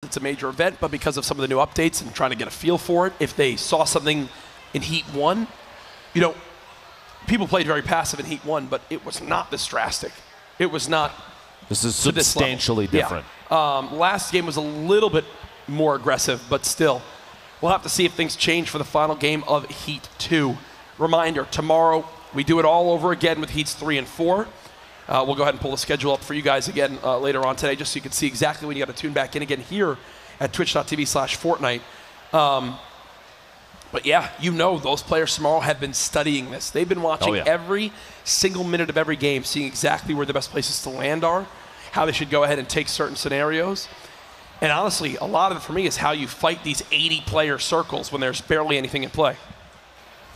it's a major event, but because of some of the new updates and trying to get a feel for it. If they saw something in Heat 1, you know, people played very passive in Heat 1, but it was not this drastic. It was not. This is substantially different. Yeah. Last game was a little bit more aggressive, but still. We'll have to see if things change for the final game of Heat 2. Reminder, tomorrow we do it all over again with Heats 3 and 4. We'll go ahead and pull the schedule up for you guys again later on today, just so you can see exactly when you got to tune back in again here at twitch.tv/Fortnite. But yeah, you know those players tomorrow have been studying this. They've been watching every single minute of every game, seeing exactly where the best places to land are, how they should go ahead and take certain scenarios. And honestly, a lot of it for me is how you fight these 80-player circles when there's barely anything in play.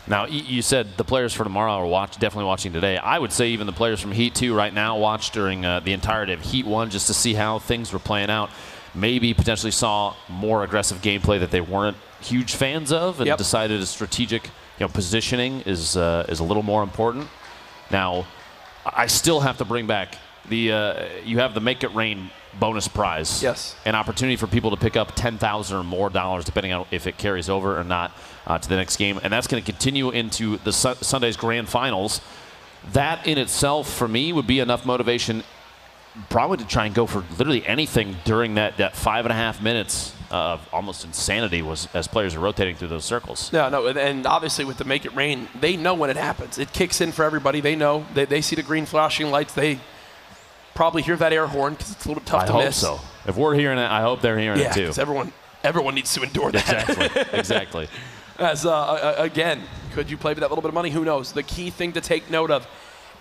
Now, you said the players for tomorrow are definitely watching today. I would say even the players from Heat 2 right now watched during the entirety of Heat 1 just to see how things were playing out. Maybe potentially saw more aggressive gameplay that they weren't huge fans of and decided a strategic positioning is a little more important. Now, I still have to bring back the you have the Make It Rain bonus prize. Yes. An opportunity for people to pick up $10,000 or more, depending on if it carries over or not to the next game. And that's going to continue into the Sunday's grand finals. That in itself, for me, would be enough motivation probably to try and go for literally anything during that 5.5 minutes of almost insanity as players are rotating through those circles. Yeah, no, and obviously with the Make It Rain, they know when it happens. It kicks in for everybody. They know. They see the green flashing lights. They probably hear that air horn because it's a little bit tough to miss. I hope so. If we're hearing it, I hope they're hearing it too. Yeah, because everyone needs to endure that. Exactly. Exactly. As again, could you play with that little bit of money? Who knows? The key thing to take note of: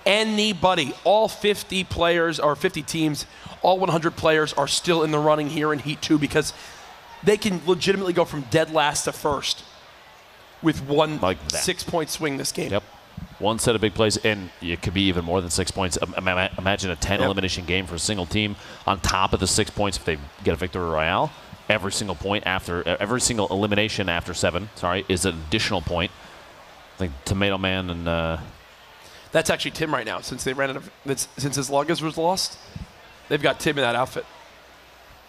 anybody, all 50 players or 50 teams, all 100 players are still in the running here in Heat 2 because they can legitimately go from dead last to first with one 6-point swing this game. Yep. One set of big plays, and it could be even more than 6 points. Imagine a 10 elimination game for a single team on top of the 6 points if they get a victory royale. Every single elimination after 7, is an additional point. I think Tomato Man and that's actually Tim right now. Since they ran out of since his luggage was lost, they've got Tim in that outfit.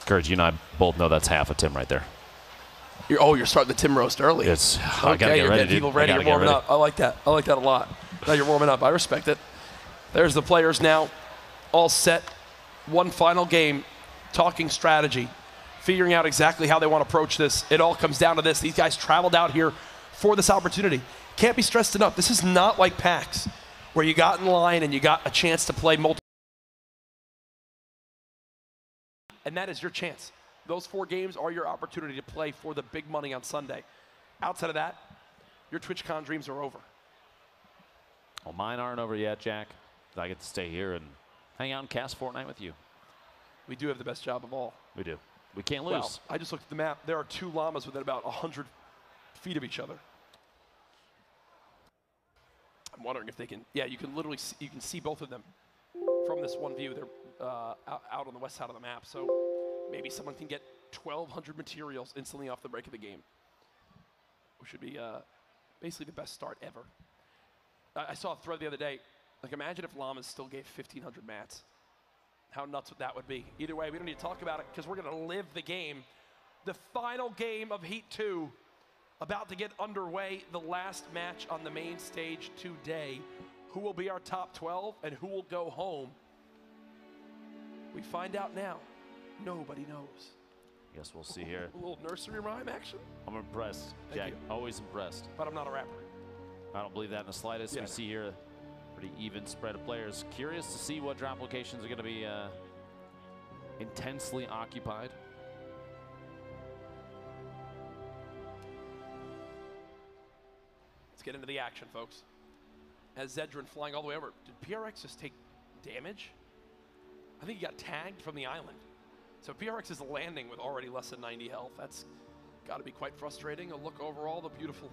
Courage, you and I both know that's half of Tim right there. You're starting the Tim roast early. I gotta get ready, people ready. You're warming up. I like that. I like that a lot. Now you're warming up. I respect it. There's the players now, all set. One final game, talking strategy, figuring out exactly how they want to approach this. It all comes down to this. These guys traveled out here for this opportunity. Can't be stressed enough. This is not like PAX, where you got in line and you got a chance to play multiple. And that is your chance. Those 4 games are your opportunity to play for the big money on Sunday. Outside of that, your TwitchCon dreams are over. Well, mine aren't over yet, Jack. I get to stay here and hang out and cast Fortnite with you. We do have the best job of all. We do. We can't lose. Well, I just looked at the map. There are 2 llamas within about 100 feet of each other. I'm wondering if they can. Yeah, you can literally see, you can see both of them from this one view. They're out on the west side of the map. So maybe someone can get 1,200 materials instantly off the break of the game, which should be basically the best start ever. I saw a thread the other day. Like, imagine if llamas still gave 1,500 mats. How nuts would that be? Either way, we don't need to talk about it because we're going to live the game. The final game of Heat 2 about to get underway. The last match on the main stage today. Who will be our top 12 and who will go home? We find out now. Nobody knows. Guess we'll see here. A little nursery rhyme action. I'm impressed, Jack. Always impressed. But I'm not a rapper. I don't believe that in the slightest. We see here a pretty even spread of players. Curious to see what drop locations are going to be intensely occupied. Let's get into the action, folks. As Zedrin flying all the way over. Did PRX just take damage? I think he got tagged from the island. So PRX is landing with already less than 90 health. That's got to be quite frustrating. A look over all the beautiful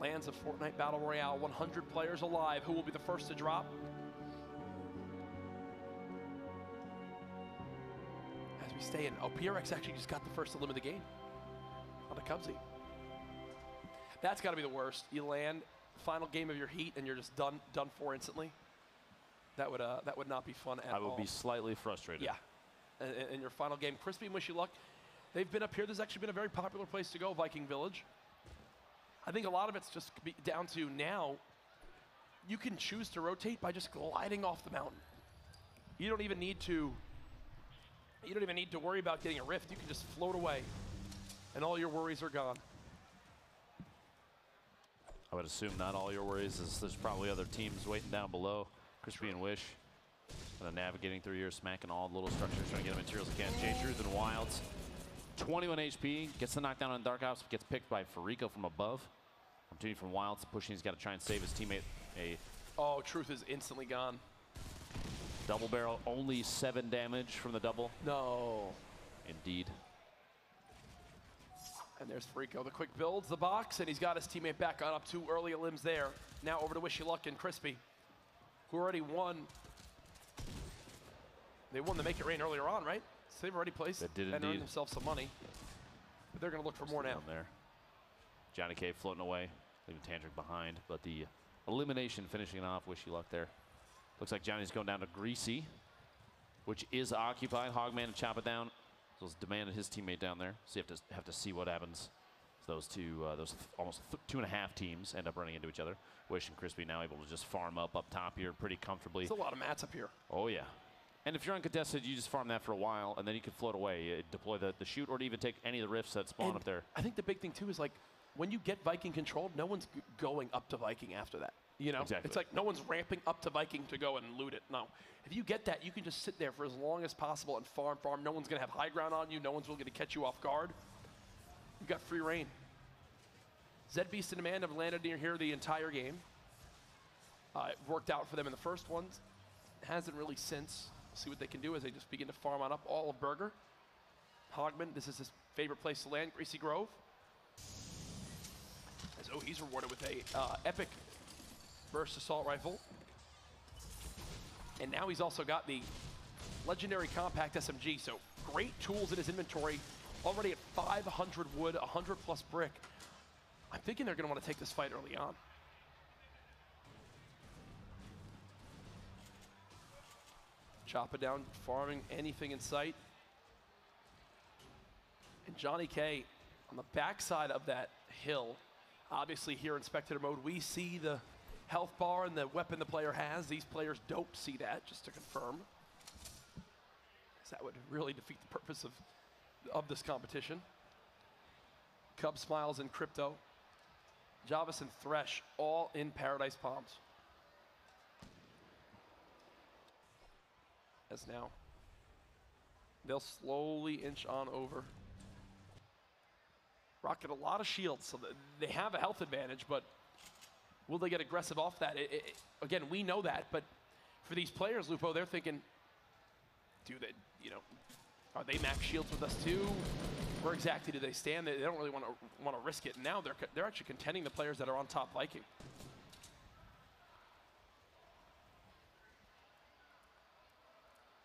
lands of Fortnite Battle Royale. 100 players alive. Who will be the first to drop? As we stay in. Oh, PRX actually just got the first elim of the game on the Cubsy. That's got to be the worst. You land, final game of your Heat, and you're just done for instantly. That would not be fun at all. I would be slightly frustrated. Yeah. In your final game. Crispy, wish you luck. They've been up here. This has actually been a very popular place to go, Viking Village. I think a lot of it's just down to now, you can choose to rotate by just gliding off the mountain. You don't even need to worry about getting a rift. You can just float away, and all your worries are gone. I would assume not all your worries, as there's probably other teams waiting down below. Crispy and Wish kind of navigating through here, smacking all the little structures, trying to get the materials they can. Jay Truth and Wilds. 21 HP, gets the knockdown on Dark Ops, gets picked by Fariko from above. Opportunity from Wilds, pushing, he's got to try and save his teammate. Oh, Truth is instantly gone. Double barrel, only 7 damage from the double. No. Indeed. And there's Fariko. The quick builds the box, and he's got his teammate back on up 2 early limbs there. Now over to Wishy Luck and Crispy, who already won. They won the Make It Rain earlier on, right? So they've already placed and earned themselves some money. But they're going to look for more now. There. Johnny K floating away, leaving Tantric behind. But the elimination finishing off Wishy Luck there. Looks like Johnny's going down to Greasy, which is occupied. Hogman and Chop It Down. So he's demanded his teammate down there. So you have to see what happens. So those two, almost 2.5 teams end up running into each other. Wish and Crispy now able to just farm up top here pretty comfortably. There's a lot of mats up here. Oh, yeah. And if you're uncontested, you just farm that for a while, and then you can float away, deploy the shoot, or to even take any of the rifts that spawn up there. I think the big thing, too, is like when you get Viking controlled, no one's going up to Viking after that. You know? Exactly. It's like no one's ramping up to Viking to go and loot it. No. If you get that, you can just sit there for as long as possible and farm. No one's going to have high ground on you. No one's going to catch you off guard. You've got free reign. Zed Beast and Demand have landed near here the entire game. It worked out for them in the first ones. Hasn't really since. See what they can do as they just begin to farm on up all of Burger. Hogman, this is his favorite place to land, Greasy Grove. As he's rewarded with a epic burst assault rifle. And now he's also got the legendary compact SMG, so great tools in his inventory. Already at 500 wood, 100 plus brick. I'm thinking they're going to want to take this fight early on. Chop It Down, farming anything in sight. And Johnny K on the backside of that hill. Obviously here in spectator mode, we see the health bar and the weapon the player has. These players don't see that, just to confirm. Because that would really defeat the purpose of this competition. Cub Smiles and Crypto. Javis and Thresh all in Paradise Palms. As now they'll slowly inch on over. Rocket a lot of shields, so they have a health advantage, but will they get aggressive off that? Again, we know that, but for these players, Lupo, they're thinking, are they max shields with us too? Where exactly do they stand? They don't really want to risk it. Now they're actually contending the players that are on top Viking.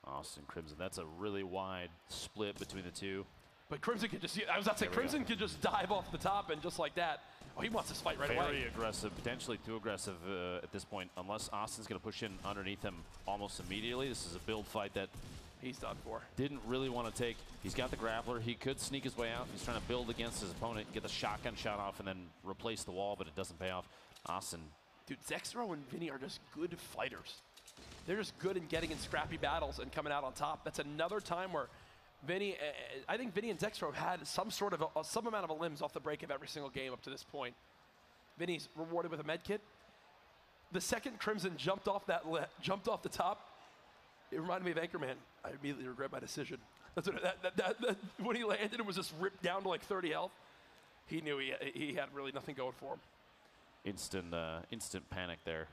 Austin Crimson, that's a really wide split between the two. But Crimson could just, I was about to say, Crimson could just dive off the top and just like that. Oh, he wants this fight right away. Very aggressive, potentially too aggressive at this point, unless Austin's going to push in underneath him almost immediately. This is a build fight that he's done for. Didn't really want to take. He's got the grappler. He could sneak his way out. He's trying to build against his opponent, get the shotgun shot off, and then replace the wall, but it doesn't pay off. Austin. Dude, Zexro and Vinny are just good fighters. They're just good in getting in scrappy battles and coming out on top. That's another time where Vinny, I think Vinny and Zexro had some sort of some amount of limbs off the break of every single game up to this point. Vinny's rewarded with a med kit. The second Crimson jumped off the top, it reminded me of Anchorman. I immediately regret my decision. That's what, when he landed, it was just ripped down to like 30 health. He knew he had really nothing going for him. Instant panic there.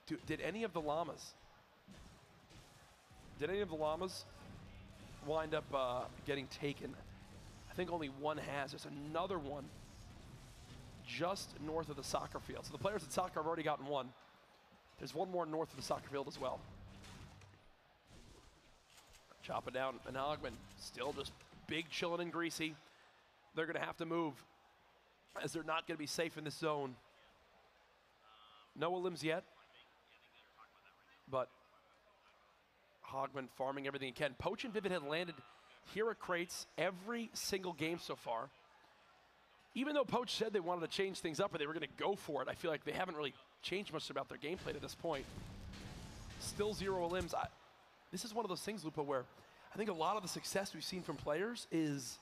Dude, did any of the llamas wind up getting taken? I think only one has. There's another one just north of the soccer field. So the players at soccer have already gotten one. There's one more north of the soccer field as well. Chop It Down and Hogman still just big chilling and greasy. They're going to have to move as they're not going to be safe in this zone. No limbs yet, but Hogman farming everything he can. Poach and Vivid had landed here at Crates every single game so far. Even though Poach said they wanted to change things up or they were going to go for it, I feel like they haven't really changed much about their gameplay to this point. Still 0 elims. This is one of those things, Lupo, where I think a lot of the success we've seen from players is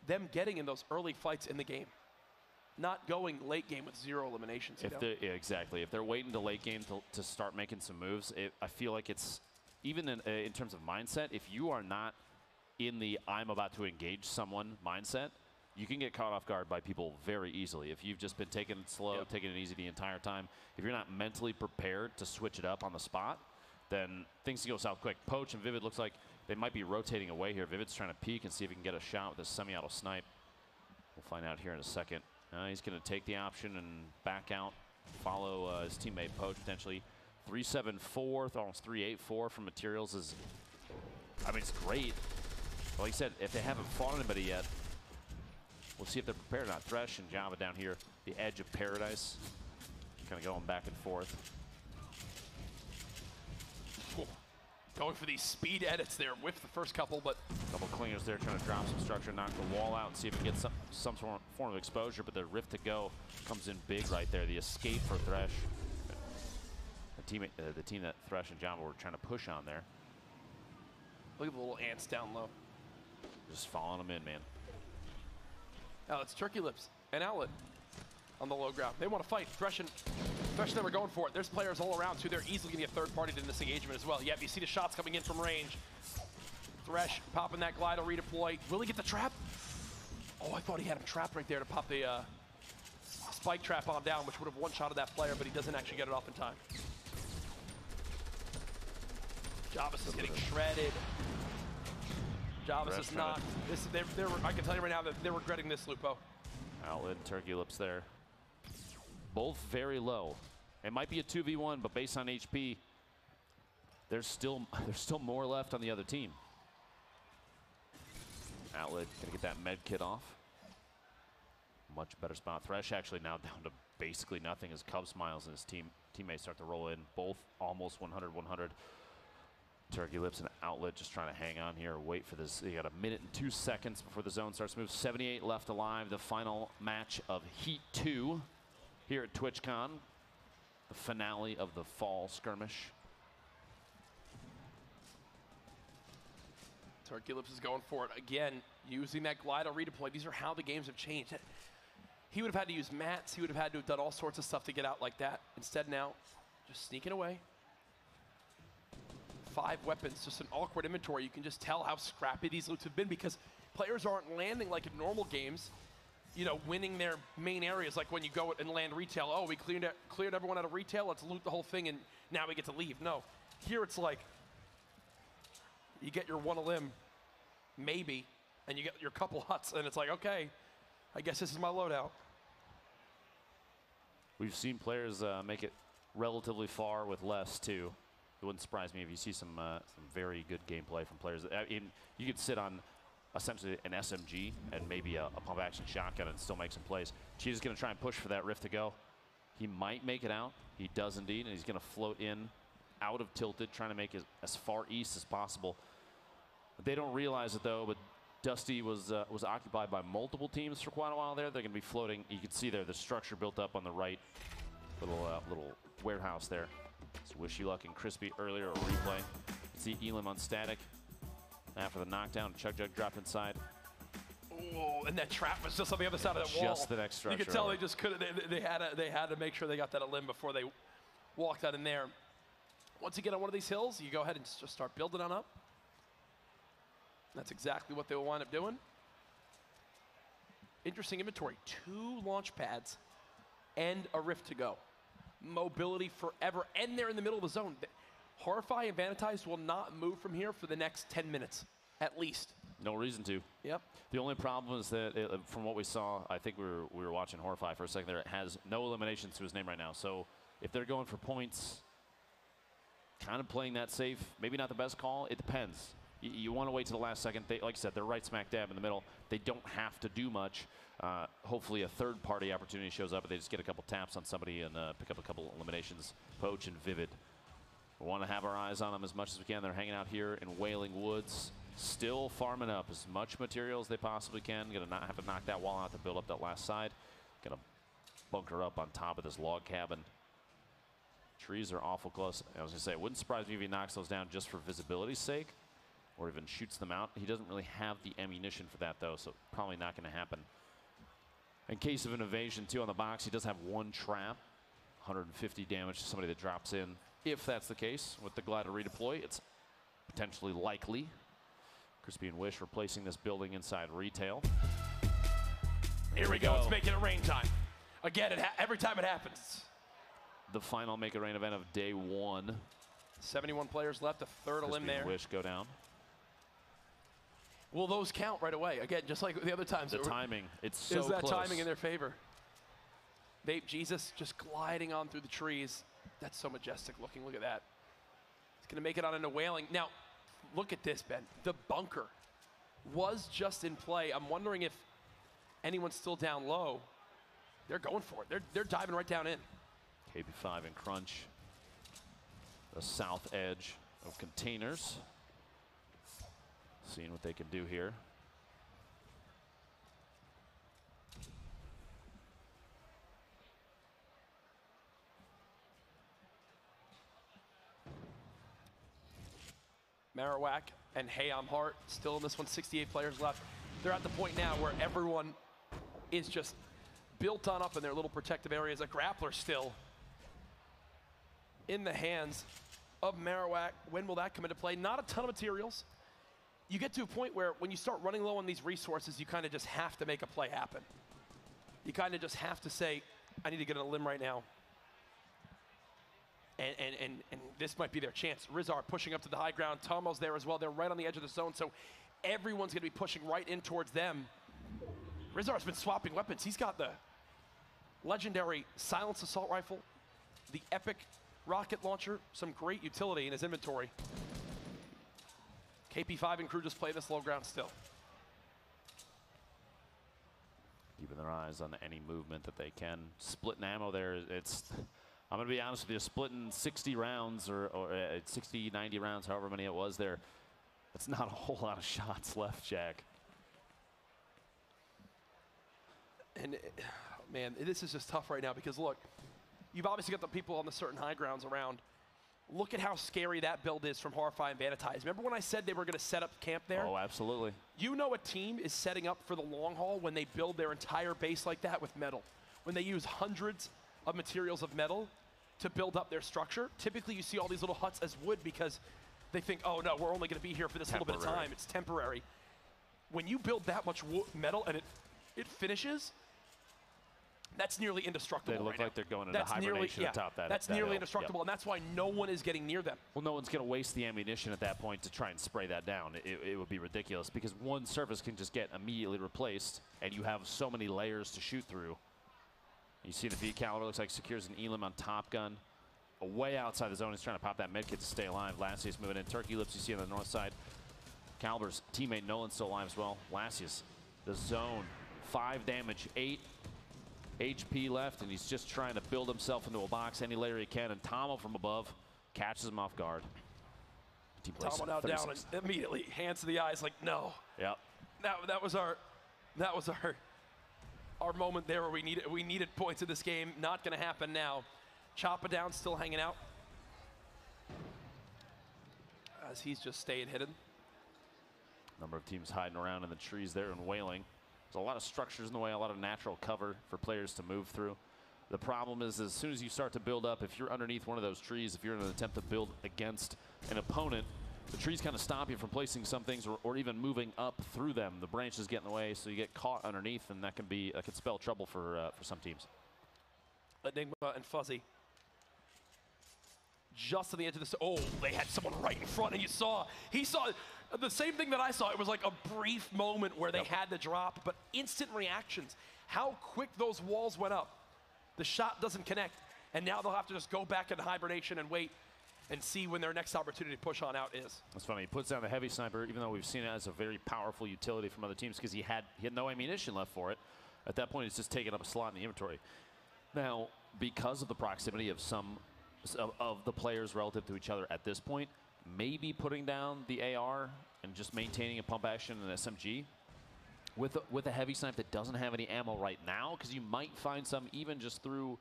them getting in those early fights in the game. Not going late game with 0 eliminations. Yeah, exactly. If they're waiting to late game to start making some moves, I feel like it's, even in terms of mindset, if you are not in the I'm about to engage someone mindset, you can get caught off guard by people very easily. If you've just been taking it slow, taking it easy the entire time, if you're not mentally prepared to switch it up on the spot, then things can go south quick. Poach and Vivid looks like they might be rotating away here. Vivid's trying to peek and see if he can get a shot with a semi-auto snipe. We'll find out here in a second. He's going to take the option and back out, follow his teammate Poach potentially. 3-7-4, almost 3-8-4 from materials is, I mean, it's great. Like I said, if they haven't fought anybody yet, we'll see if they're prepared or not. Thresh and Java down here, the edge of paradise. Kind of going back and forth. Going for these speed edits there with the first couple, but Couple clingers there trying to drop some structure, knock the wall out and see if he gets some form of exposure, but the rift to go comes in big right there. The escape for Thresh. The team that Thresh and Java were trying to push on there. Look at the little ants down low. Just following them in, man. Now it's Turkey Lips and Outlet on the low ground. They want to fight. Thresh never going for it. There's players all around, too. They're easily going to get third party in this engagement as well. Yep, you see the shots coming in from range. Thresh popping that glide, redeploy. Will he get the trap? Oh, I thought he had him trapped right there to pop the spike trap on down, which would have one-shotted that player, but he doesn't actually get it off in time. Javis is getting shredded. Javis is not. I can tell you right now that they're regretting this, Lupo. Outlet and Turkey Lips there. Both very low. It might be a 2v1, but based on HP, there's still more left on the other team. Outlet gonna get that med kit off. Much better spot. Thresh actually now down to basically nothing as Cub Smiles and his teammates start to roll in. Both almost 100-100. Turkey Lips and Outlet just trying to hang on here, wait for this. You got a minute and 2 seconds before the zone starts to move. 78 left alive. The final match of Heat 2 here at TwitchCon. The finale of the fall skirmish. Turkey Lips is going for it again, using that glider redeploy. These are how the games have changed. He would have had to use mats. He would have had to have done all sorts of stuff to get out like that. Instead now, just sneaking away. 5 weapons, just an awkward inventory. You can just tell how scrappy these loots have been because players aren't landing like in normal games, you know, winning their main areas. Like when you go and land retail, oh, we cleared everyone out of retail, let's loot the whole thing and now we get to leave. No, here it's like you get your 1 elim, maybe, and you get your couple huts and it's like, okay, I guess this is my loadout. We've seen players make it relatively far with less too. It wouldn't surprise me if you see some very good gameplay from players. I mean, you could sit on essentially an SMG and maybe a pump action shotgun and still make some plays. Cheetah's going to try and push for that rift to go. He might make it out. He does indeed, and he's going to float in out of Tilted, trying to make it as far east as possible. They don't realize it though, but Dusty was occupied by multiple teams for quite a while there. They're going to be floating. You can see there the structure built up on the right, little warehouse there. So Wish You Luck and Crispy earlier, a replay. You see Elam on static. After the knockdown, Chug Jug dropped inside. Oh, and that trap was just on the other side of that wall. Just the next structure. You could tell they just couldn't. They had to make sure they got that elim before they walked out in there. Once you get on one of these hills, you go ahead and just start building on up. That's exactly what they will wind up doing. Interesting inventory. 2 launch pads and a rift to go. Mobility forever, and they're in the middle of the zone. Horrify and Vanitized will not move from here for the next 10 minutes, at least. No reason to. Yep. The only problem is that from what we saw, I think we were watching Horrify for a second there, it has no eliminations to his name right now. So if they're going for points, kind of playing that safe, maybe not the best call. It depends. You want to wait to the last second. Like I said, they're right smack dab in the middle. They don't have to do much. Hopefully a third-party opportunity shows up and they just get a couple taps on somebody and pick up a couple eliminations. Poach and Vivid. We want to have our eyes on them as much as we can. They're hanging out here in Wailing Woods. Still farming up as much material as they possibly can. Gonna not have to knock that wall out to build up that last side. Gonna bunker up on top of this log cabin. Trees are awful close. I was gonna say, it wouldn't surprise me if he knocks those down just for visibility's sake, or even shoots them out. He doesn't really have the ammunition for that though, so probably not gonna happen. In case of an evasion too on the box, he does have one trap. 150 damage to somebody that drops in. If that's the case, with the glider redeploy, it's potentially likely. Crispy and Wish replacing this building inside retail. Here we go. It's making it rain time. Again, every time it happens. The final Make It Rain event of day 1. 71 players left, a third of limb there. Wish go down. Will those count right away? Again, just like the other times. The timing, it's so close. Is that close. timing in their favor? Vape Jesus just gliding on through the trees. That's so majestic looking. Look at that. He's going to make it on into Whaling. Now, look at this, Ben. The bunker was just in play. I'm wondering if anyone's still down low. They're going for it. They're diving right down in. KB5 and Crunch. The south edge of containers. Seeing what they can do here. Marowak and Hey I'm Hart still in this one, 68 players left. They're at the point now where everyone is just built on up in their little protective areas. A grappler still in the hands of Marowak. When will that come into play? Not a ton of materials. You get to a point where when you start running low on these resources, you kind of just have to make a play happen. You kind of just have to say, I need to get on a limb right now. And this might be their chance. Rizar pushing up to the high ground. Tomo's there as well. They're right on the edge of the zone, so everyone's going to be pushing right in towards them. Rizar's been swapping weapons. He's got the legendary silenced assault rifle, the epic rocket launcher, some great utility in his inventory. KP5 and crew just play this low ground still. Keeping their eyes on any movement that they can. Splitting ammo there. I'm going to be honest with you, splitting 60 rounds or 60, 90 rounds, however many it was there, that's not a whole lot of shots left, Jack. And, man, this is just tough right now because, look, you've obviously got the people on the certain high grounds around. Look at how scary that build is from Horrify and Vanitize. Remember when I said they were going to set up camp there? Oh, absolutely. You know a team is setting up for the long haul when they build their entire base like that with metal. When they use hundreds of materials of metal to build up their structure. Typically you see all these little huts as wood because they think, oh no, we're only going to be here for this little bit of time. It's temporary. When you build that much metal and it finishes, that's nearly indestructible. They look like they're going into hibernation atop that. That's nearly indestructible, and that's why no one is getting near them. Well, no one's going to waste the ammunition at that point to try and spray that down. It would be ridiculous because one surface can just get immediately replaced, and you have so many layers to shoot through. You see the V caliber looks like secures an Elim on Top Gun. Way outside the zone, he's trying to pop that medkit to stay alive. Lassius moving in. Turkey Lips you see on the north side. Caliber's teammate Nolan's still alive as well. Lassius, the zone, 5 damage, 8 HP left, and he's just trying to build himself into a box any layer he can, and Tomo from above catches him off guard. Tomo now down and immediately hands to the eyes like, no. Yep. That was our moment there where we needed points in this game. Not going to happen now. Choppa down, still hanging out. As he's just staying hidden. Number of teams hiding around in the trees there and wailing. There's a lot of structures in the way, a lot of natural cover for players to move through. The problem is as soon as you start to build up, if you're underneath one of those trees, if you're in an attempt to build against an opponent, the trees kind of stop you from placing some things or even moving up through them. The branches get in the way, so you get caught underneath, and that can spell trouble for some teams. Enigma and Fuzzy. Just on the edge of this. Oh, they had someone right in front, and he saw the same thing that I saw. It was like a brief moment where they had the drop, but instant reactions. How quick those walls went up. The shot doesn't connect, and now they'll have to just go back into hibernation and wait and see when their next opportunity to push on out is. That's funny. He puts down the heavy sniper, even though we've seen it as a very powerful utility from other teams because he had no ammunition left for it. At that point, it's just taking up a slot in the inventory. Now, because of the proximity of some of the players relative to each other at this point, maybe putting down the AR and just maintaining a pump action and SMG with a heavy snipe that doesn't have any ammo right now, because you might find some even just through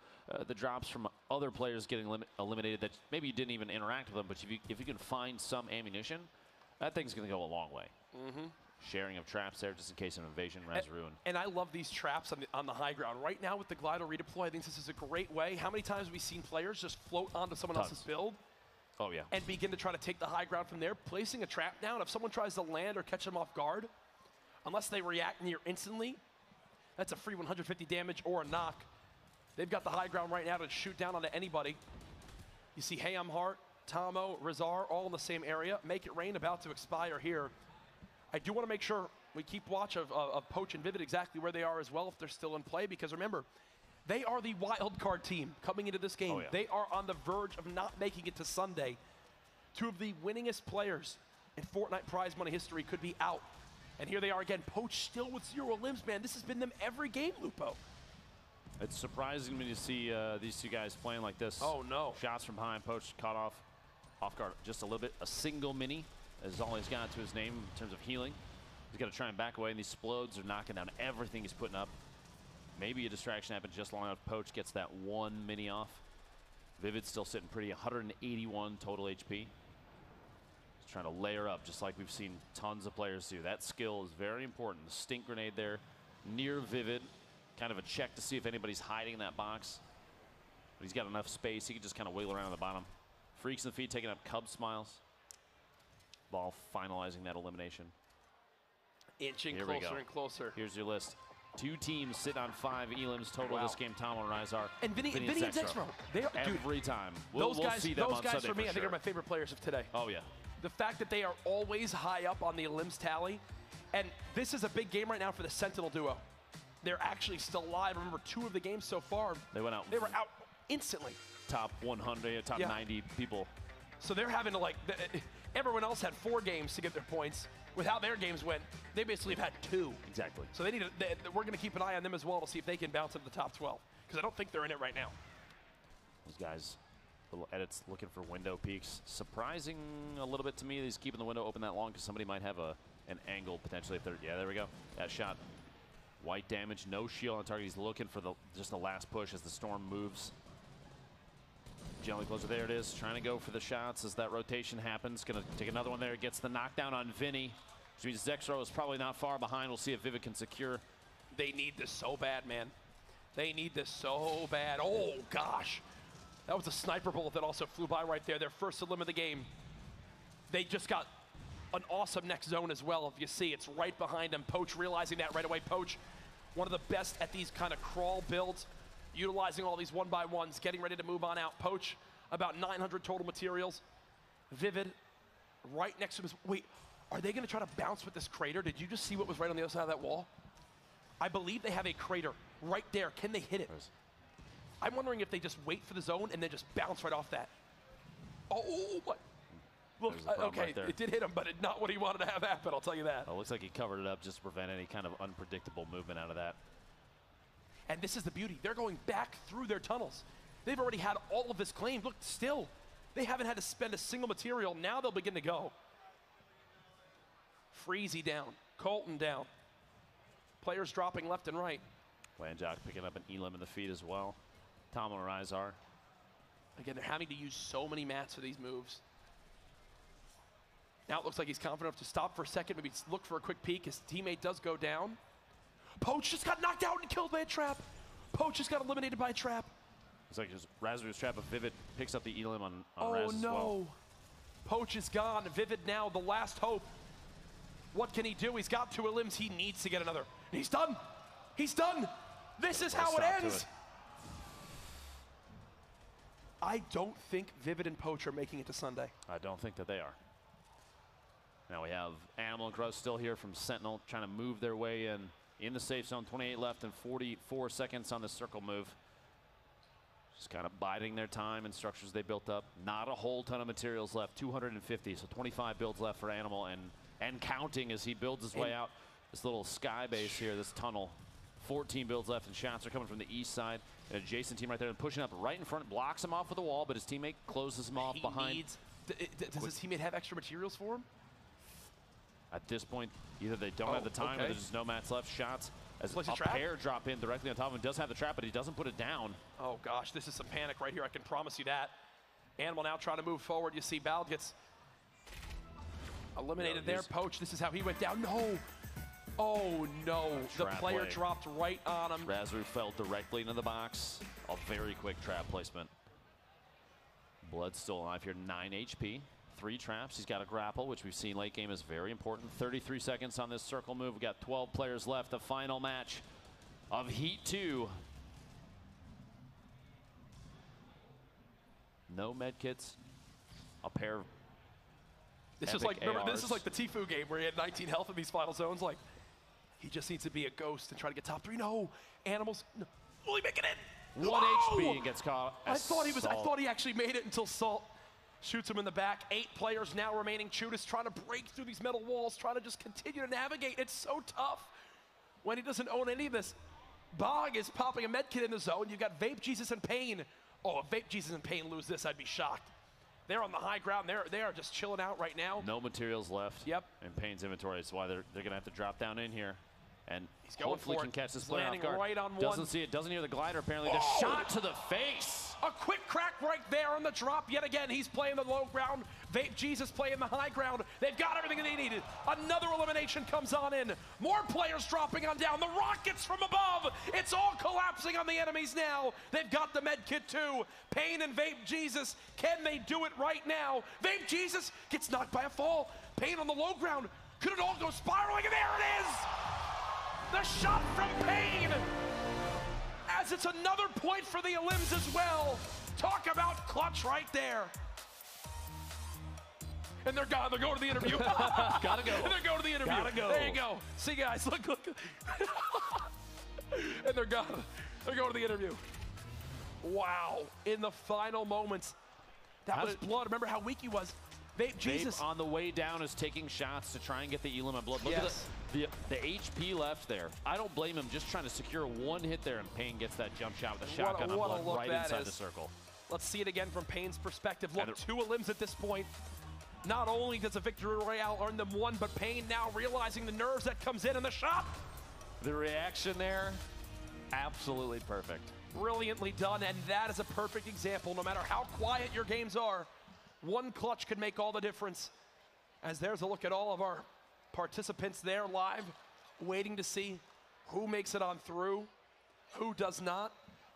the drops from other players getting eliminated that maybe you didn't even interact with them, but if you can find some ammunition, that thing's going to go a long way. Sharing of traps there just in case of an invasion, Razaroo. And I love these traps on the high ground. Right now with the glider redeploy, I think this is a great way. How many times have we seen players just float onto someone else's build? Oh, yeah. And begin to try to take the high ground from there, placing a trap down. If someone tries to land or catch them off guard, unless they react near instantly, that's a free 150 damage or a knock. They've got the high ground right now to shoot down onto anybody. You see Hayam Hart, Tomo, Rizar, all in the same area. Make It Rain about to expire here. I do want to make sure we keep watch of Poach and Vivid exactly where they are as well if they're still in play, because remember, they are the wild card team coming into this game. Oh, yeah. They are on the verge of not making it to Sunday. Two of the winningest players in Fortnite prize money history could be out. And here they are again. Poach still with 0 limbs, man. This has been them every game, Lupo. It's surprising me to see these two guys playing like this. Oh, no. Shots from behind. Poach caught off guard just a little bit. A single mini is all he's got to his name in terms of healing. He's got to try and back away, and these explodes are knocking down everything he's putting up. Maybe a distraction happened just long enough. Poach gets that 1 mini off. Vivid's still sitting pretty, 181 total HP. He's trying to layer up, just like we've seen tons of players do. That skill is very important. The stink grenade there near Vivid. Kind of a check to see if anybody's hiding in that box. But he's got enough space. He can just kind of wiggle around on the bottom. Freaks in the feet taking up Cub Smiles. Ball finalizing that elimination. Inching closer and closer. Here's your list. 2 teams sit on 5 elims total this game. Tom and Rizar. And Vinny and Zexro. They are, every time. Those guys see them on guys Sunday for me, for I think are my favorite players of today. Oh, yeah. The fact that they are always high up on the elims tally. And this is a big game right now for the Sentinel duo. They're actually still alive. Remember, 2 of the games so far. They went out. They were out instantly. Top 100, top 90 people. So they're having to, like, everyone else had 4 games to get their points. With how their games went, they basically have had 2. Exactly. So they need to, we're going to keep an eye on them as well to see if they can bounce into the top 12. Because I don't think they're in it right now. Those guys, little edits looking for window peaks. Surprising a little bit to me that he's keeping the window open that long, because somebody might have an angle potentially if they're, yeah, there we go. That shot. White damage, no shield on target. He's looking for just the last push as the storm moves. Gently closer, there it is. Trying to go for the shots as that rotation happens. Gonna take another one there. Gets the knockdown on Vinny. Which means Zexro is probably not far behind. We'll see if Vivid can secure. They need this so bad, man. They need this so bad. Oh, gosh. That was a sniper bullet that also flew by right there. Their first elim of the game. They just got an awesome next zone as well. If you see, it's right behind them. Poach realizing that right away. Poach, one of the best at these kind of crawl builds, utilizing all these 1x1s, getting ready to move on out. Poach, about 900 total materials. Vivid, right next to him. Wait, are they going to try to bounce with this crater? Did you just see what was right on the other side of that wall? I believe they have a crater right there. Can they hit it? I'm wondering if they just wait for the zone and then just bounce right off that. Oh, what? Look, okay, it did hit him, but not what he wanted to have happen, I'll tell you that. It looks like he covered it up just to prevent any kind of unpredictable movement out of that. And this is the beauty. They're going back through their tunnels. They've already had all of this claimed. Look, still, they haven't had to spend a single material. Now they'll begin to go. Freezy down. Colton down. Players dropping left and right. Landjock picking up an elim in the feet as well. Tom and Rizar. Again, they're having to use so many mats for these moves. Now it looks like he's confident enough to stop for a second, maybe look for a quick peek. His teammate does go down. Poach just got knocked out and killed by a trap. Poach just got eliminated by a trap. It's like his Razaroo's trap, but Vivid picks up the elim on oh, Raz as no. well. Poach is gone. Vivid now the last hope. What can he do? He's got 2 elims. He needs to get another. And he's done. He's done. This is how it ends. I don't think Vivid and Poach are making it to Sunday. I don't think that they are. Now we have Animal and Gruz still here from Sentinel, trying to move their way in the safe zone. 28 left and 44 seconds on the circle move. Just kind of biding their time and structures they built up. Not a whole ton of materials left, 250, so 25 builds left for Animal and counting as he builds his way out. This little sky base here, this tunnel. 14 builds left, and shots are coming from the east side. An adjacent team right there and pushing up right in front, blocks him off with the wall, but his teammate closes him off behind. Does his teammate have extra materials for him? At this point, either they don't have the time or there's just no mats left. Shots as a pair drop in directly on top of him. Does have the trap, but he doesn't put it down. Oh, gosh, this is some panic right here. I can promise you that. Animal now trying to move forward. You see Bald gets eliminated there. Poach, this is how he went down. No. Oh, no. The player dropped right on him. Razru fell directly into the box. A very quick trap placement. Blood still alive here, 9 HP. 3 traps. He's got a grapple, which we've seen late game is very important. 33 seconds on this circle move. We've got 12 players left. The final match of Heat 2. No medkits. A pair of this is like, remember, this is like the TFUE game where he had 19 health in these final zones. Like, he just needs to be a ghost and try to get top 3. No, Animals. No. Will he make it in? 1 HP and gets caught. I thought he actually made it until Salt shoots him in the back. 8 players now remaining. Chudas trying to break through these metal walls, trying to just continue to navigate. It's so tough when he doesn't own any of this. Bog is popping a medkit in the zone. You've got Vape Jesus and Pain. Oh, if Vape Jesus and Pain lose this, I'd be shocked. They're on the high ground. They are just chilling out right now. No materials left. Yep. In Pain's inventory. That's why they're going to have to drop down in here. And he's going hopefully for can it. catch this He's player landing off guard. right on doesn't one. see it. Doesn't hear the glider apparently. The shot to the face. A quick crack right there on the drop. Yet again, he's playing the low ground. Vape Jesus playing the high ground. They've got everything they needed. Another elimination comes on in. More players dropping on down. The rockets from above. It's all collapsing on the enemies now. They've got the med kit too. Pain and Vape Jesus. Can they do it right now? Vape Jesus gets knocked by a fall. Pain on the low ground. Could it all go spiraling? And there it is. The shot from Pain. As it's another point for the Elims as well. Talk about clutch right there. And they're gone. They're going to the interview. Gotta go. And they're going to the interview. Gotta go. There you go. See, guys, look. And they're gone. They're going to the interview. Wow. In the final moments. That was blood. Remember how weak he was. Vape Jesus. Vape on the way down is taking shots to try and get the Elim and blood. Look at the HP left there. I don't blame him, just trying to secure 1 hit there, and Pain gets that jump shot with a shotgun on blood right inside the circle. Let's see it again from Pain's perspective. Look, 2 Elims at this point. Not only does a victory royale earn them 1, but Pain now realizing the nerves that comes in the shot. The reaction there, absolutely perfect. Brilliantly done, and that is a perfect example. No matter how quiet your games are, 1 clutch could make all the difference. As there's a look at all of our participants there live, waiting to see who makes it on through, who does not.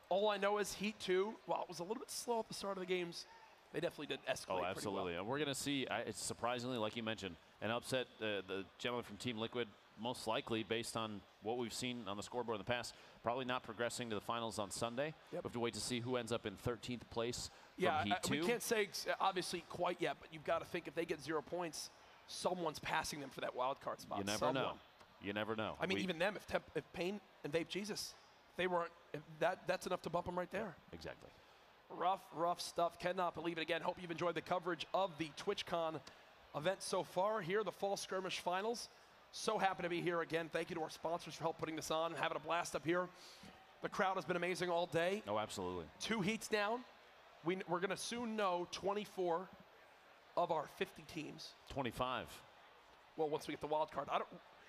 All I know is Heat 2, while it was a little bit slow at the start of the games, they definitely did escalate. Oh, absolutely. Pretty well. And we're going to see, it's surprisingly, like you mentioned, an upset. The gentleman from Team Liquid, most likely, based on what we've seen on the scoreboard in the past, probably not progressing to the finals on Sunday. Yep. We have to wait to see who ends up in 13th place from Heat 2. We can't say, obviously, quite yet, but you've got to think if they get 0 points, someone's passing them for that wild card spot. You never know. You never know. I mean, even them, if Pain and Vape Jesus, if they weren't, that's enough to bump them right there. Exactly. Rough stuff. Cannot believe it again. Hope you've enjoyed the coverage of the Twitchcon event so far. Here, the Fall Skirmish Finals. So happy to be here again. Thank you to our sponsors for help putting this on. Having a blast up here. The crowd has been amazing all day. Oh, absolutely. 2 heats down. We're going to soon know 24 of our 50 teams. 25. Well, once we get the wild card.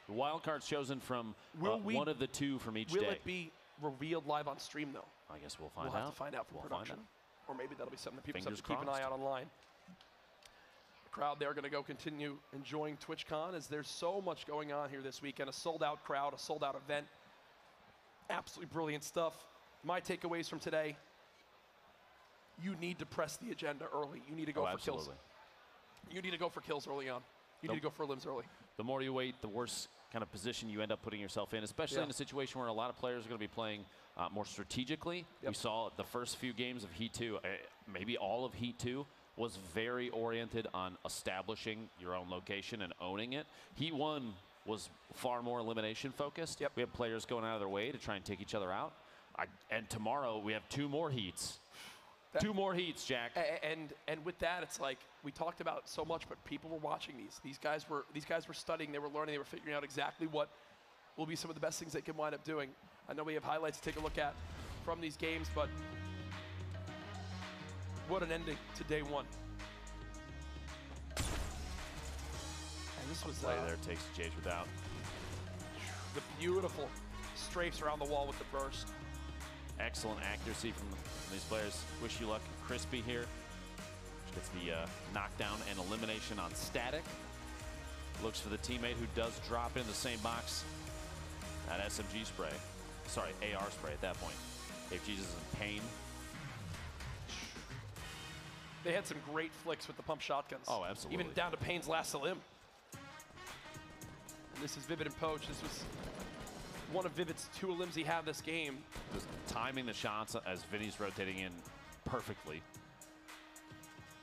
The wild card's chosen from one of the 2 from each day. Will it be revealed live on stream, though? I guess we'll find out. We'll have to find out from production. Or maybe that'll be something that people have to keep an eye out online. The crowd there going to go continue enjoying TwitchCon as there's so much going on here this weekend. A sold-out crowd, a sold-out event. Absolutely brilliant stuff. My takeaways from today, you need to press the agenda early. You need to go for kills. You need to go for kills early on. You need to go for limbs early. The more you wait, the worse kind of position you end up putting yourself in, especially in a situation where a lot of players are going to be playing more strategically. Yep. We saw the first few games of Heat 2, maybe all of Heat 2, was very oriented on establishing your own location and owning it. Heat 1 was far more elimination focused. Yep. We have players going out of their way to try and take each other out. And tomorrow we have 2 more heats. 2 more heats, Jack. And with that, it's like we talked about so much, but people were watching these. These guys were studying. They were learning. They were figuring out exactly what will be some of the best things they can wind up doing. I know we have highlights to take a look at from these games, but what an ending to day 1. And this was play there takes JH without. The beautiful strafes around the wall with the burst. Excellent accuracy from these players. Wish you luck. Crispy here. Gets the knockdown and elimination on static. Looks for the teammate who does drop in the same box. That SMG spray. Sorry, AR spray at that point. If Jesus is in pain. They had some great flicks with the pump shotguns. Oh, absolutely. Even down to Payne's last limb. And this is Vivid and Poach. This was one of Vivid's 2 limbs he had this game. Just timing the shots as Vinny's rotating in perfectly.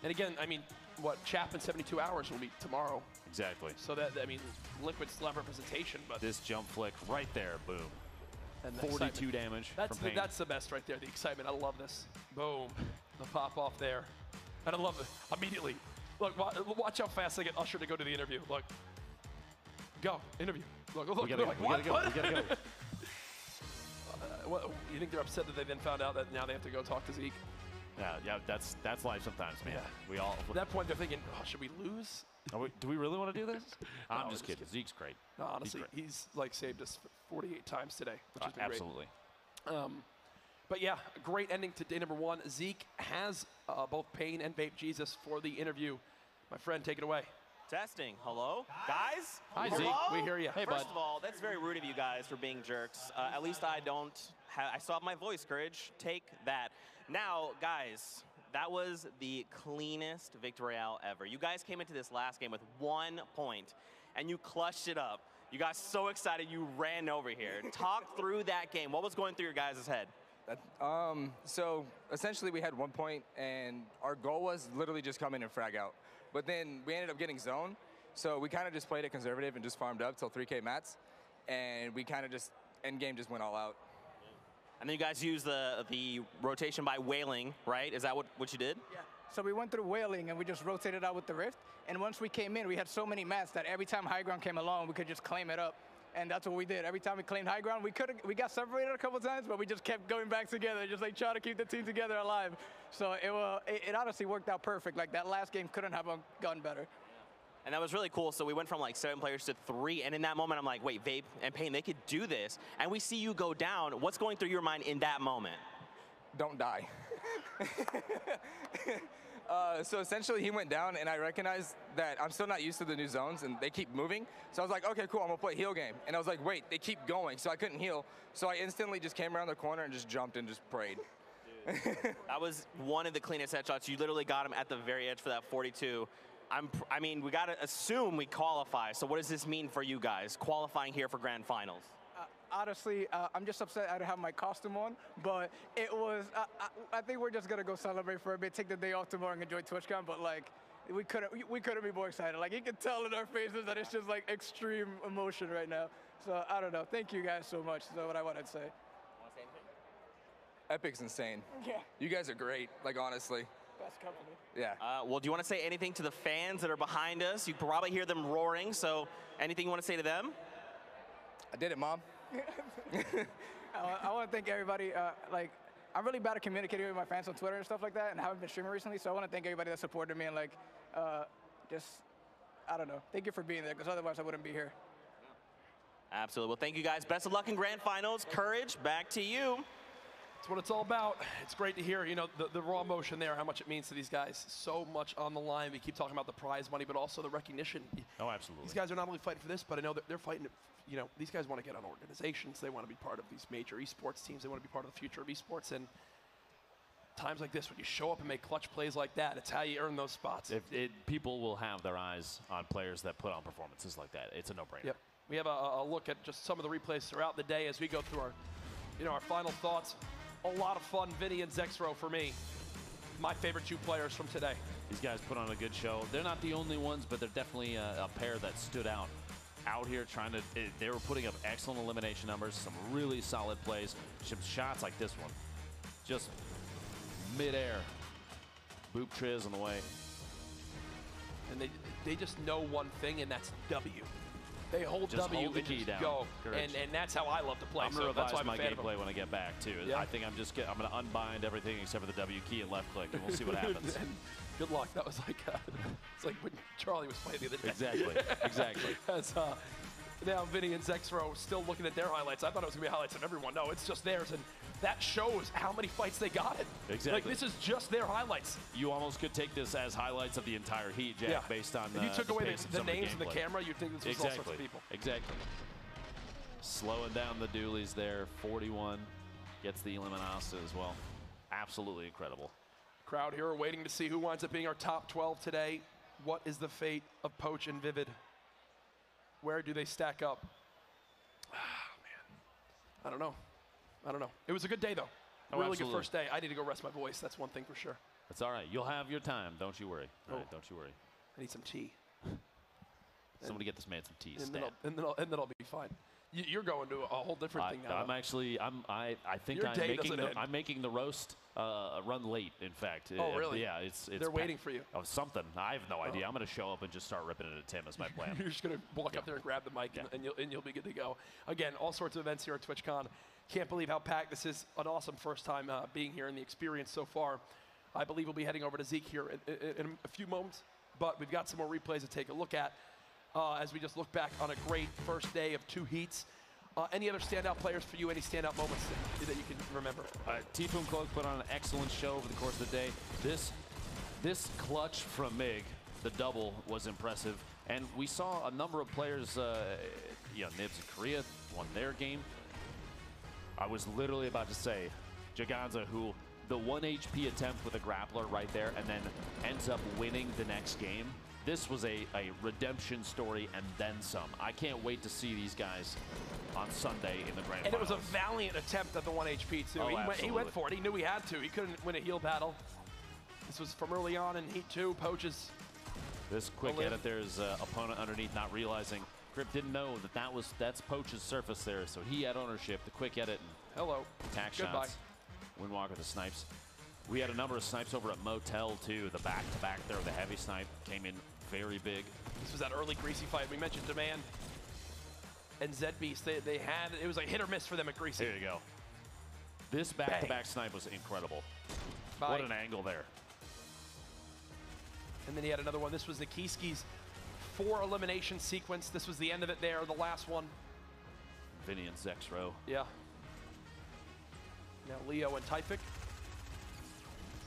And again, I mean, what, Chapman 72 hours will be tomorrow. Exactly. So that, I mean, Liquid still have representation, but this jump flick right there, boom. And 42 damage from Payne. That's the best right there, the excitement. I love this. Boom, the pop off there. And I love it, immediately. Look, watch how fast they get ushered to go to the interview. Look, go, interview. Look, we gotta go. What, you think they're upset that they then found out that now they have to go talk to Zeke? Yeah, that's life sometimes, man. Yeah. We all. At that point, they're thinking, oh, should we lose? Do we really want to do this? I'm No, just kidding. Zeke's great. No, honestly, he's like saved us 48 times today, which has been absolutely. Great. But yeah, a great ending to day number 1. Zeke has both Payne and Vape Jesus for the interview. My friend, take it away. Testing. Hello, guys. Hi, Hello? Zeke. We hear you. Hey, First bud. of all, that's very rude of you guys for being jerks. At least I don't. I still have my voice, Courage. Take that. Now, guys, that was the cleanest victory royale ever. You guys came into this last game with 1 point, and you clutched it up. You got so excited you ran over here. Talk through that game. What was going through your guys' head? So essentially we had 1 point, and our goal was literally just come in and frag out. But then we ended up getting zone, so we kind of just played it conservative and just farmed up till 3K mats, and we kind of just, end game just went all out. And then you guys used the rotation by wailing, right? Is that what you did? Yeah. So we went through wailing and we just rotated out with the rift. And once we came in, we had so many mats that every time high ground came along, we could just claim it up. And that's what we did. Every time we claimed high ground, we got separated a couple times, but we just kept going back together, just like trying to keep the team together alive. So it honestly worked out perfect. Like that last game couldn't have gone better. And that was really cool. So we went from like 7 players to 3. And in that moment, I'm like, wait, Vape and Payne, they could do this. And we see you go down. What's going through your mind in that moment? Don't die. So essentially he went down, and I recognized that I'm still not used to the new zones and they keep moving. So I was like, okay, cool, I'm gonna play heal game. And I was like, wait, they keep going. So I couldn't heal. So I instantly just came around the corner and just jumped and just prayed. That was one of the cleanest headshots. You literally got him at the very edge for that 42. I mean, we got to assume we qualify. So what does this mean for you guys, qualifying here for grand finals? Honestly, I'm just upset I don't have my costume on, but it was, I think we're just going to go celebrate for a bit, take the day off tomorrow and enjoy Twitchcon, but like, we couldn't be more excited. Like, you can tell in our faces that it's just like extreme emotion right now. So I don't know. Thank you guys so much. That's what I wanted to say. Want to say anything? Epic's insane. Yeah. You guys are great, like honestly. Best company. Yeah. Well, do you want to say anything to the fans that are behind us? You probably hear them roaring, so anything you want to say to them? I did it, Mom. I want to thank everybody. Like, I'm really bad at communicating with my fans on Twitter and stuff like that, and I haven't been streaming recently, so I want to thank everybody that supported me and like, just, I don't know. Thank you for being there, because otherwise I wouldn't be here. Absolutely. Well, thank you guys. Best of luck in grand finals. Courage, back to you. That's what it's all about. It's great to hear, you know, the raw emotion there, how much it means to these guys. So much on the line. We keep talking about the prize money, but also the recognition. Oh, absolutely. These guys are not only fighting for this, but I know that they're fighting, you know, these guys want to get on organizations. They want to be part of these major esports teams. They want to be part of the future of esports. And times like this, when you show up and make clutch plays like that, it's how you earn those spots. People will have their eyes on players that put on performances like that. It's a no-brainer. Yep. We have a look at just some of the replays throughout the day as we go through our, you know, our final thoughts. A lot of fun. Vinny and Zexro for me. My favorite 2 players from today. These guys put on a good show. They're not the only ones, but they're definitely a pair that stood out here trying to, they were putting up excellent elimination numbers, some really solid plays, some shots like this one. Just mid-air. Boop Triz on the way. And they just know one thing, and that's W. They hold Just W hold the and key just down. go, Correct. and that's how I love to play. I'm going to so that's why revise I'm a my fan of gameplay them. when I get back, too. Yeah. I think I'm going to unbind everything except for the W key and left click, and we'll see what happens. And good luck. That was like it's like when Charlie was playing the other day. Exactly. Exactly. That's, now Vinny and Zexro still looking at their highlights. I thought it was going to be highlights of everyone. No, it's just theirs, and that shows how many fights they got in. Exactly. Like, this is just their highlights. You almost could take this as highlights of the entire heat, Jack, based on if you took away pace of the some of names and the gameplay. camera, you'd think this was all sorts of people. Exactly. Slowing down the Doolies there. 41 gets the Eliminasta as well. Absolutely incredible. Crowd here are waiting to see who winds up being our top 12 today. What is the fate of Poach and Vivid? Where do they stack up? Oh, man. I don't know. It was a good day, though. Oh, really absolutely. good first day. I need to go rest my voice. That's one thing for sure. That's all right. You'll have your time. Don't you worry. All right, don't you worry. I need some tea. Somebody get this man some tea. And then I'll be fine. You're going to a whole different thing now. I think Your day doesn't end. I'm making the roast run late, in fact. Oh, really? Yeah, it's They're waiting for you. Oh, something. I have no idea. I'm going to show up and just start ripping it at Tim is my plan. You're just going to walk up there and grab the mic, and you'll be good to go. Again, all sorts of events here at TwitchCon. Can't believe how packed this is. An awesome first time being here and the experience so far. I believe we'll be heading over to Zeke here in a few moments, but we've got some more replays to take a look at as we just look back on a great first day of 2 heats. Any other standout players for you? Any standout moments that you can remember? TFUE Cloak put on an excellent show over the course of the day. This clutch from MiG, the double, was impressive. And we saw a number of players, Nibs in Korea won their game. I was literally about to say, Jaganza, who the 1 HP attempt with a grappler right there and then ends up winning the next game. This was a redemption story and then some. I can't wait to see these guys on Sunday in the grand And finals. it was a valiant attempt at the 1 HP, too. Oh, He went for it. He knew he had to. He couldn't win a heal battle. This was from early on in Heat 2. Poach's. This quick edit there is opponent underneath not realizing. Grip didn't know that's Poach's surface there, so he had ownership. The quick edit and Hello. attack Goodbye. shots. Windwalker the snipes. We had a number of snipes over at Motel, too. The back-to-back there, the heavy snipe came in very big. This was that early Greasy fight. We mentioned Demand and Zed Beast. They had, it was like hit or miss for them at Greasy. There you go. This back-to-back snipe was incredible. Bye. What an angle there. And then he had another one. This was Nikiski's 4 elimination sequence. This was the end of it there, the last one. Vinny and Zexro. Yeah. Now Leo and Typhic.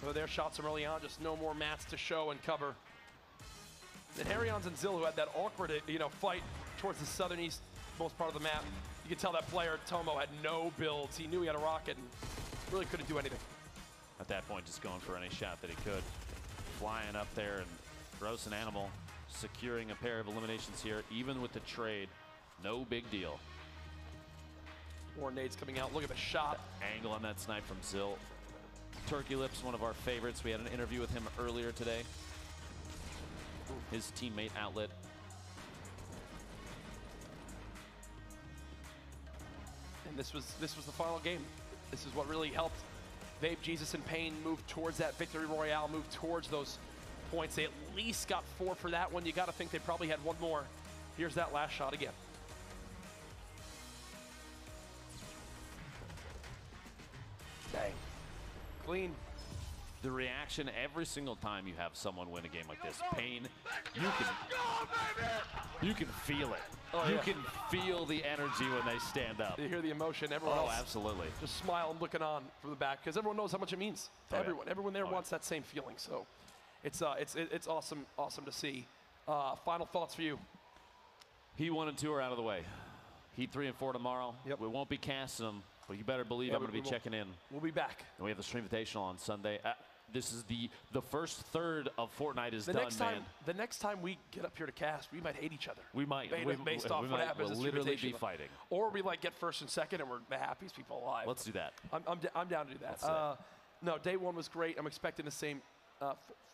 So their shots from early on, just no more mats to show and cover. Then Harryons and Zill, who had that awkward, fight towards the southern-east most part of the map. You could tell that player, Tomo, had no builds. He knew he had a rocket and really couldn't do anything. At that point, just going for any shot that he could. Flying up there and Gross and Animal securing a pair of eliminations here, even with the trade. No big deal. More nades coming out. Look at the shot. Angle on that snipe from Zill. Turkey Lips, one of our favorites. We had an interview with him earlier today. His teammate Outlet. And this was the final game. This is what really helped Vape, Jesus, and Payne move towards that victory royale, move towards those points. They at least got 4 for that one. You got to think they probably had 1 more. Here's that last shot again. Dang. Clean. The reaction every single time you have someone win a game like this. Payne, you can feel it. Oh, you yeah. can feel the energy when they stand up. You hear the emotion. Everyone else absolutely. just smiling, looking on from the back, because everyone knows how much it means to everyone. Everyone there wants that same feeling. So it's awesome to see. Final thoughts for you? Heat 1 and 2 are out of the way. Heat 3 and 4 tomorrow. Yep. We won't be casting them, but you better believe I'm going to be checking in. We'll be back. And we have the Stream Invitational on Sunday. This is the first third of Fortnite is done, man. The next time we get up here to cast, we might hate each other. We might. Based off what happens. We'll literally be fighting. Or we get first and second, and we're the happiest people alive. Let's do that. I'm down to do that. No, day 1 was great. I'm expecting the same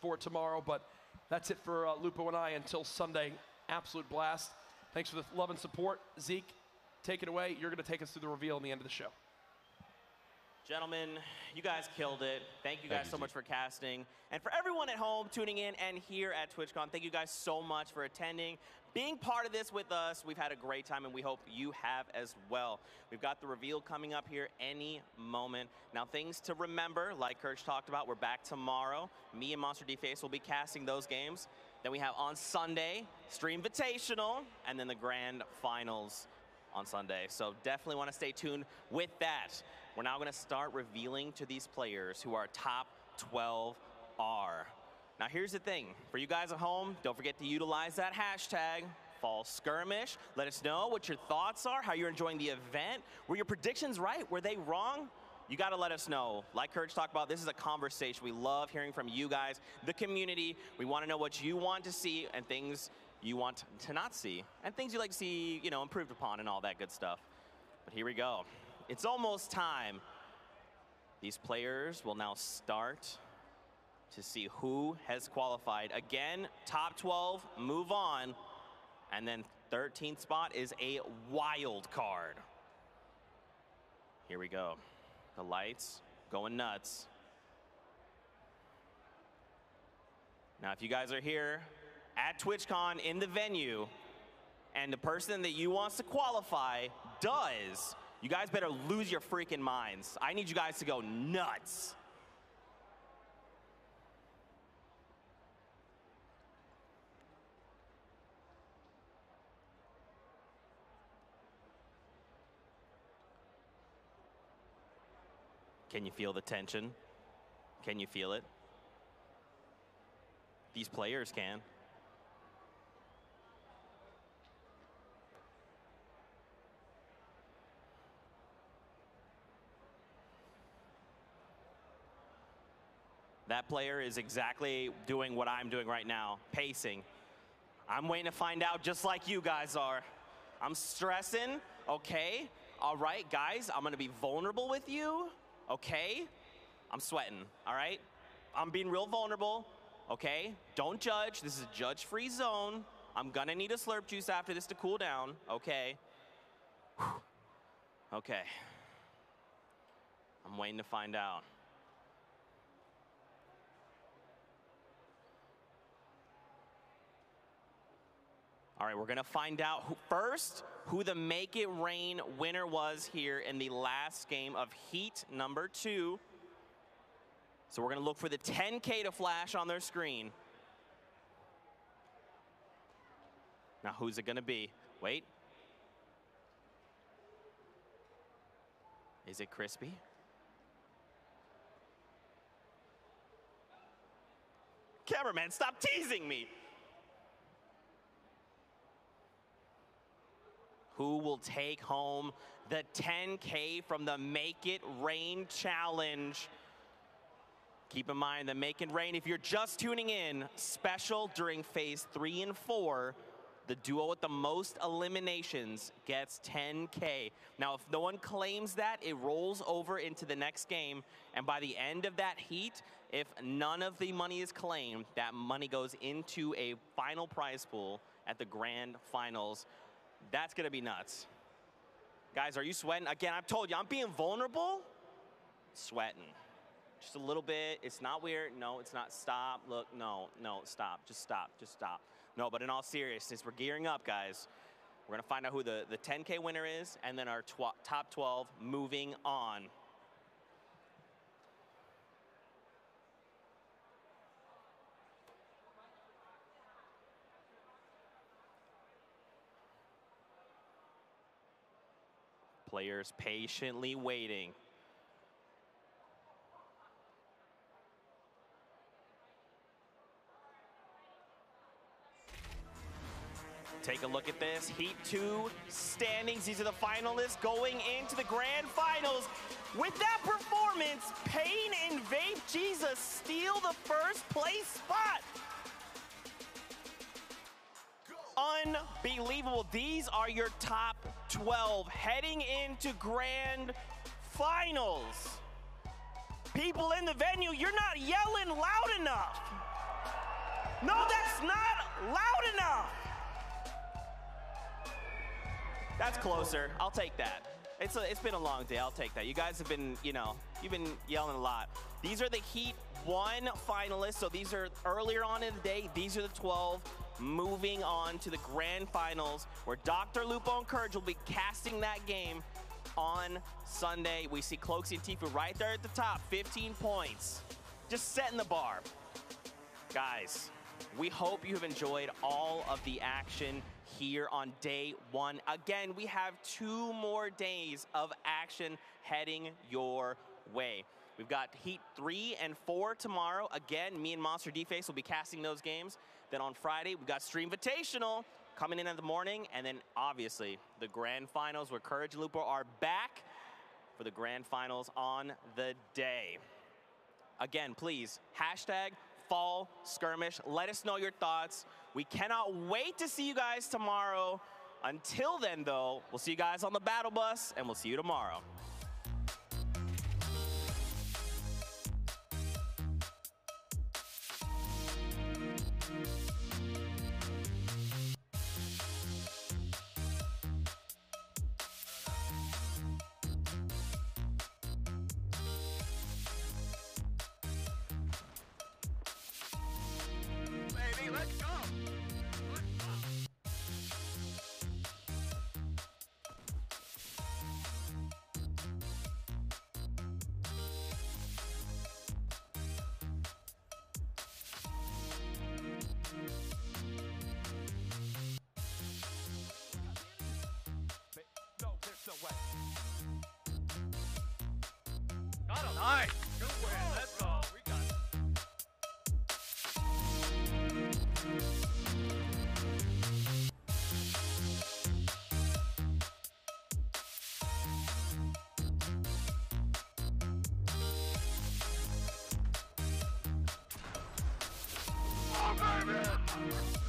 for tomorrow, but that's it for Lupo and I until Sunday. Absolute blast. Thanks for the love and support. Zeke, take it away. You're going to take us through the reveal in the end of the show. Gentlemen, you guys killed it. Thank you guys so much for casting. And for everyone at home tuning in and here at TwitchCon, thank you guys so much for attending, being part of this with us. We've had a great time, and we hope you have as well. We've got the reveal coming up here any moment. Now, things to remember, like Kirch talked about, we're back tomorrow. Me and Monster D-Face will be casting those games. Then we have on Sunday, Stream Invitational, and then the Grand Finals on Sunday. So definitely want to stay tuned with that. We're now going to start revealing to these players who our top 12 are. Now here's the thing. For you guys at home, don't forget to utilize that hashtag, Fall Skirmish. Let us know what your thoughts are, how you're enjoying the event. Were your predictions right? Were they wrong? You got to let us know. Like Kirch talked about, this is a conversation. We love hearing from you guys, the community. We want to know what you want to see and things you want to not see, and things you like to see, you know, improved upon and all that good stuff. But here we go. It's almost time. These players will now start to see who has qualified. Again, top 12, move on. And then 13th spot is a wild card. Here we go. The lights going nuts. Now, if you guys are here at TwitchCon in the venue, and the person that you wants to qualify does, you guys better lose your freaking minds. I need you guys to go nuts. Can you feel the tension? Can you feel it? These players can. That player is exactly doing what I'm doing right now, pacing. I'm waiting to find out just like you guys are. I'm stressing, okay? All right, guys, I'm gonna be vulnerable with you, okay? I'm sweating, all right? I'm being real vulnerable, okay? Don't judge, this is a judge-free zone. I'm gonna need a slurp juice after this to cool down, okay? Whew. Okay. I'm waiting to find out. All right, we're gonna find out who the Make It Rain winner was here in the last game of Heat number 2. So we're gonna look for the 10K to flash on their screen. Now who's it gonna be? Wait. Is it Crispy? Cameraman, stop teasing me. Who will take home the 10K from the Make It Rain challenge? Keep in mind the Make It Rain, if you're just tuning in, special during phase 3 and 4, the duo with the most eliminations gets 10K. Now, if no one claims that, it rolls over into the next game, and by the end of that heat, if none of the money is claimed, that money goes into a final prize pool at the grand finals. That's gonna be nuts. Guys, are you sweating? Again, I've told you, I'm being vulnerable. Sweating. Just a little bit. It's not weird. No, it's not. Stop. Look, no, stop. Just stop. Just stop. No, but in all seriousness, we're gearing up, guys. We're gonna find out who the 10K winner is, and then our top 12 moving on. Players patiently waiting. Take a look at this. Heat 2 standings. These are the finalists going into the grand finals. With that performance, Pain and Vape Jesus steal the first place spot. Unbelievable. These are your top 12 heading into grand finals. People in the venue, you're not yelling loud enough. No, that's not loud enough. That's closer. I'll take that. It's been a long day. I'll take that. You guys have been, you've been yelling a lot. These are the Heat 1 finalists. So these are earlier on in the day. These are the 12 moving on to the grand finals, where Dr. Lupo and Courage will be casting that game on Sunday. We see Cloaksy and TFUE right there at the top, 15 points. Just setting the bar. Guys, we hope you have enjoyed all of the action here on day 1. Again, we have 2 more days of action heading your way. We've got Heat 3 and 4 tomorrow. Again, me and Monster D-Face will be casting those games. Then on Friday, we've got Stream Invitational coming in the morning. And then, obviously, the grand finals where Courage and Lupo are back for the grand finals on the day. Again, please, hashtag Fall Skirmish. Let us know your thoughts. We cannot wait to see you guys tomorrow. Until then, though, we'll see you guys on the battle bus, and we'll see you tomorrow. Baby, let's go. No, there's no way. Got him. Nice. Good win. Let's go. We got it. Oh, baby!